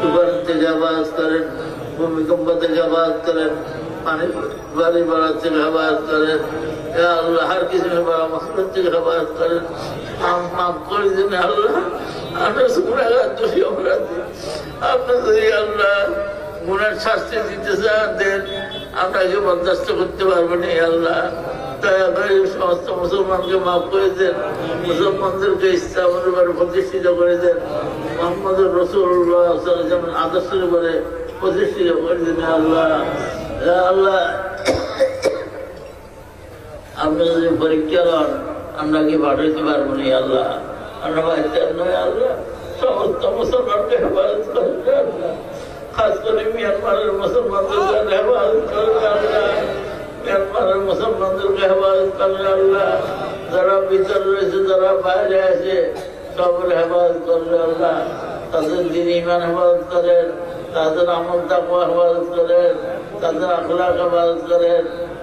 তুফান থেকে হেফাজত করেন, ভূমিকম্প থেকে হেফাজত করেন, পানি বাড়ি বাড়া থেকে হেফাজত করেন। ইয়া আল্লাহ হর কিসিমে বলা মুসিবত থেকে হেফাজত করেন। মাফ করে দিন আল্লাহ, আমরা গুনাহগার দোষী অপরাধী। আপনি যদি আল্লাহ গুণের শাস্তি দিতে দেন, আপনাকে বরদাস্ত করতে পারবো না আল্লাহ। দয়া করে সমস্ত মুসলমানকে মাফ করে দেন, মুসলমানদেরকে ইসলামের উপরে প্রতিষ্ঠিত করে দেন, মোহাম্মদ রাসূলুল্লাহ সাল্লাল্লাহু আলাইহি ওয়াসাল্লাম আদর্শের উপরে প্রতিষ্ঠিত করে দেন আল্লাহ। আল্লাহ আপনি যদি পরীক্ষা হন আমরা কি পাঠাইতে পারবো না আল্লাহ, আমরা বাচ্চার নয় আল্লাহ। সমস্ত মুসলমানকে হেফাজত করবে আল্লাহ, খাস করে মিয়ানমারের মুসলমানদেরকে হেফাজত করবে আল্লাহ, মিয়ানমারের মুসলমানদেরকে হেফাজত করবে আল্লাহ। যারা ভিতরে রয়েছে, যারা বাইরে আছে, সবের হেফাজত করবে আল্লাহ। তাদের দিন ইমান হেফাজত করেন, তাদের আমল তাকওয়া হেফাজত করেন, তাদের আখলাক হেফাজত করেন,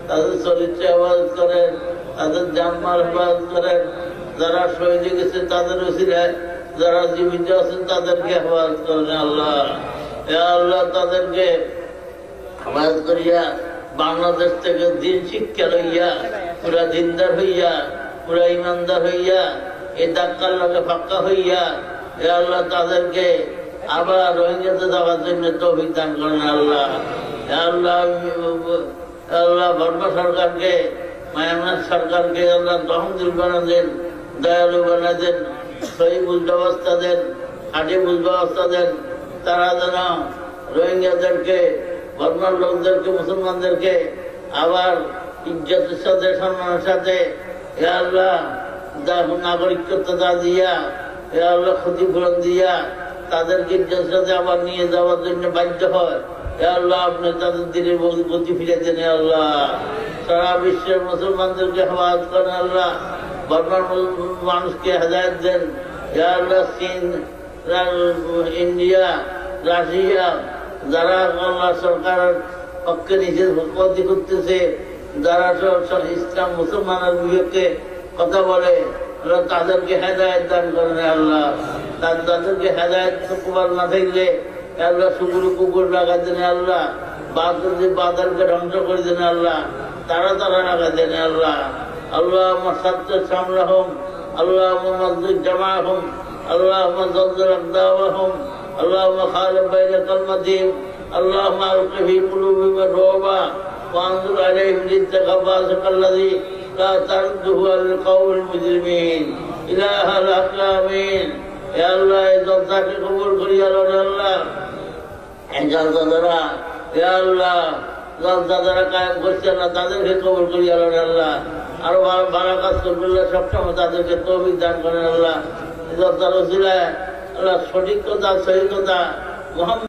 তাদের চরিত্র হেফাজত করেন, তাদের জানমাল হেফাজত করেন। যারা শহীদ গেছে তাদের উসিলায়, যারা জীবিত আছেন তাদেরকে হেফাজত করেন আল্লাহ। আল্লাহ তাদেরকে হেফাজত করিয়া বাংলাদেশ থেকে দিন শিক্ষা লইয়া পুরা দিনদার হইয়া, পুরা ইমানদার হইয়া, এই দাক্কার লগে ফাক্কা হইয়া আল্লাহ তাদেরকে আবার রোহিঙ্গাতে যাওয়ার জন্য তৌফিক দান করেন আল্লাহ। আল্লাহ আল্লাহ বর্মা সরকারকে, মায়ানমার সরকারকে আল্লাহ রহমতুল বানা দেন, দয়ালু বানা দেন, সহি বুঝ ব্যবস্থা দেন, খাঁটি বুঝ ব্যবস্থা দেন। তারা যেন রোহিঙ্গাদেরকে, বর্মার লোকদেরকে, মুসলমানদেরকে আবার ইজ্জতের সাথে, সম্মানের সাথে আল্লাহ নাগরিকত্বতা দিয়া, আল্লাহ ক্ষতিপূরণ দিয়া তাদেরকে ইজ্জতের সাথে আবার নিয়ে যাওয়ার জন্য বাধ্য হয়। আল্লাহ আপনি তাদের দিনের গতি ফিরে দেন আল্লাহ। সারা বিশ্বের মুসলমানদেরকে হেফাজত করেন আল্লাহ, বর্মার মানুষকে হেদায়েত দেন আল্লাহ। চীন, ইন্ডিয়া, রাশিয়া যারা আল্লাহ সরকারের পক্ষে নিজের ক্ষতি করতেছে, যারা সব ইসলাম মুসলমানের বিপক্ষে কথা বলে, তাদেরকে হেদায়েত দান করেন আল্লাহ। তাদেরকে হেদায়েত কুমার না থাকলে আল্লাহ শুকুর কুকুর লাগাই দেন আল্লাহ, বাদলকে ধ্বংস করে দেন আল্লাহ, তারা লাগাই দেন আল্লাহ। আল্লাহ সাত্য সামলাহম, আল্লাহ মসজিদ জামাহম, আল্লাহ জলজল আকদাওয়াহম, আল্লাহ খালিফ বাইনা কালমাতিহিম, আল্লাহ আলকি ফি কুলুবিহিম রুবা ওয়ানজুর আলাইহিম লিতাগাফাসাক আল্লাযী লা তারুদ্দুহু আল কওমিল মুজরিমিন। ইলাহাল আমিন। হে আল্লাহ এই জলসাকে কবুল করিয়া লন আল্লাহ। এই জলসা দ্বারা হে আল্লাহ জলসা দ্বারা কায়েম করছেন না তাদেরকে কবুল করিয়া লন আল্লাহ। আরো ভালো কাজ করবেন সবসময় তাদেরকে তৌফিক দান করেন আল্লাহ। জলসার ওসিলায় আল্লাহ সঠিক কথা, সহি কথা, মুহাম্মদ